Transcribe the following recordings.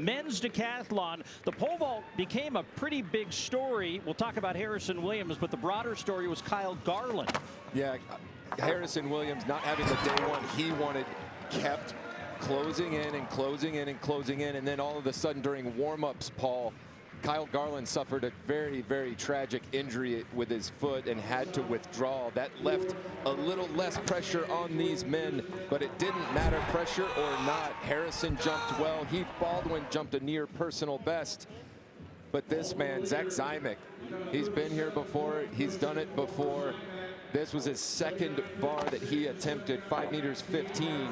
men's decathlon. The pole vault became a pretty big story. We'll talk about Harrison Williams, but the broader story was Kyle Garland. Yeah, Harrison Williams not having the day one he wanted, kept closing in and closing in and closing in, and then all of a sudden during warm-ups, Paul, Kyle Garland suffered a very, very tragic injury with his foot and had to withdraw. That left a little less pressure on these men, but it didn't matter, pressure or not. Harrison jumped well. Heath Baldwin jumped a near personal best. But this man, Ziemek, he's been here before. He's done it before. This was his second bar that he attempted, 5 meters 15.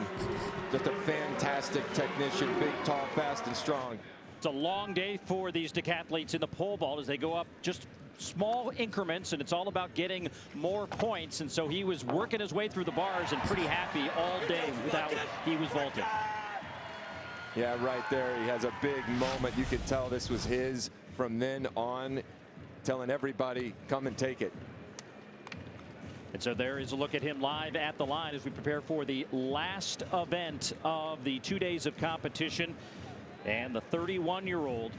Just a fantastic technician, big, tall, fast, and strong. It's a long day for these decathletes in the pole vault as they go up just small increments, and it's all about getting more points. And so he was working his way through the bars and pretty happy all day without he was vaulting. Yeah, right there. He has a big moment. You could tell this was his from then on, telling everybody, come and take it. And so there is a look at him live at the line as we prepare for the last event of the 2 days of competition. And the 31-year-old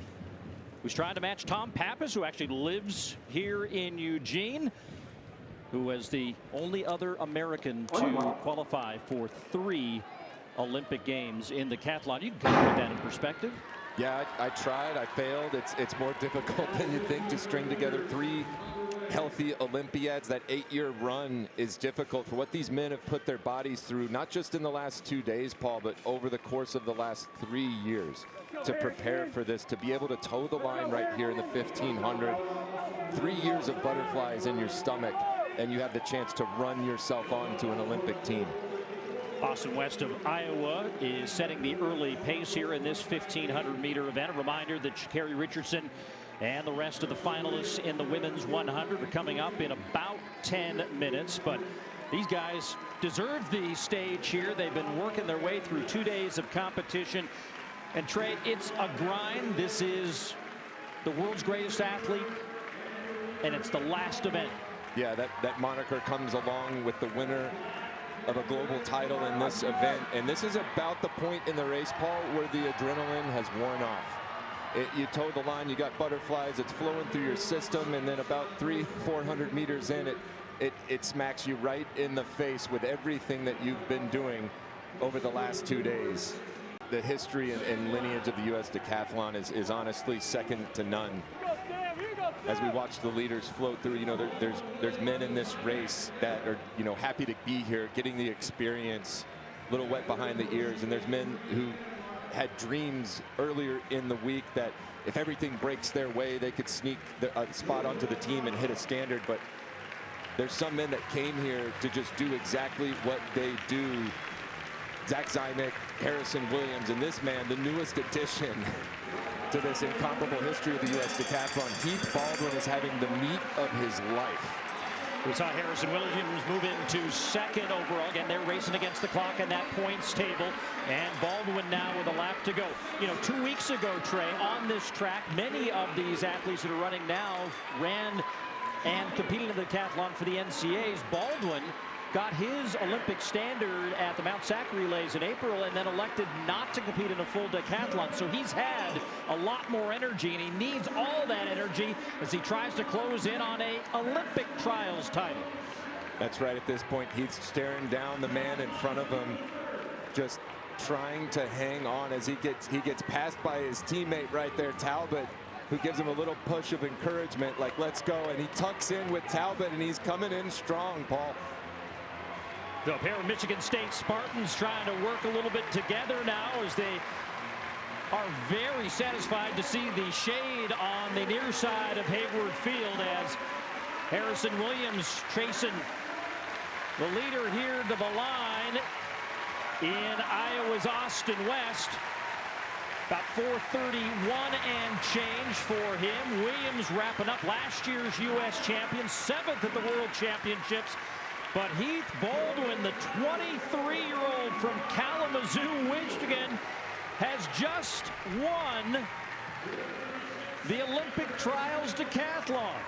who's trying to match Tom Pappas, who actually lives here in Eugene, who was the only other American to qualify for 3 Olympic Games in the decathlon. You can kind of put that in perspective. Yeah, I tried. I failed. It's more difficult than you think to string together 3 healthy Olympiads. That 8-year run is difficult for what these men have put their bodies through, not just in the last 2 days, Paul, but over the course of the last 3 years to prepare for this, to be able to toe the line right here in the 1500. 3 years of butterflies in your stomach, and you have the chance to run yourself onto an Olympic team. Austin west of Iowa is setting the early pace here in this 1500-meter event. A reminder that Sha'Carri Richardson and the rest of the finalists in the women's 100 are coming up in about 10 minutes. But these guys deserve the stage here. They've been working their way through 2 days of competition. And Trey, it's a grind. This is the world's greatest athlete, and it's the last event. Yeah, that moniker comes along with the winner of a global title in this event. And this is about the point in the race, Paul, where the adrenaline has worn off. You toe the line, you got butterflies, it's flowing through your system, and then about 300-400 meters in, it smacks you right in the face with everything that you've been doing over the last 2 days. The history and lineage of the U.S. decathlon is honestly second to none. As we watch the leaders float through, you know, there's men in this race that are, you know, happy to be here, getting the experience, a little wet behind the ears, and there's men who had dreams earlier in the week that if everything breaks their way, they could sneak a spot onto the team and hit a standard. But there's some men that came here to just do exactly what they do. Ziemek, Harrison Williams, and this man, the newest addition to this incomparable history of the U.S. decathlon. Heath Baldwin is having the meet of his life. We saw Harrison Williams move into second overall. Again, they're racing against the clock in that points table. And Baldwin now with a lap to go. You know, 2 weeks ago, Trey, on this track, many of these athletes that are running now ran and competed in the decathlon for the NCAAs. Baldwin got his Olympic standard at the Mount Sac relays in April and then elected not to compete in a full decathlon. So he's had a lot more energy, and he needs all that energy as he tries to close in on a Olympic trials title. That's right. At this point, he's staring down the man in front of him, just trying to hang on as he gets passed by his teammate right there, Talbot, who gives him a little push of encouragement, like, let's go. And he tucks in with Talbot, and he's coming in strong, Paul. The pair of Michigan State Spartans trying to work a little bit together now as they are very satisfied to see the shade on the near side of Hayward Field as Harrison Williams chasing the leader here to the line in Iowa's Austin West. About 4:31 and change for him. Williams wrapping up last year's U.S. champion, 7th at the World Championships. But Heath Baldwin, the 23-year-old from Kalamazoo, Michigan, has just won the Olympic trials decathlon.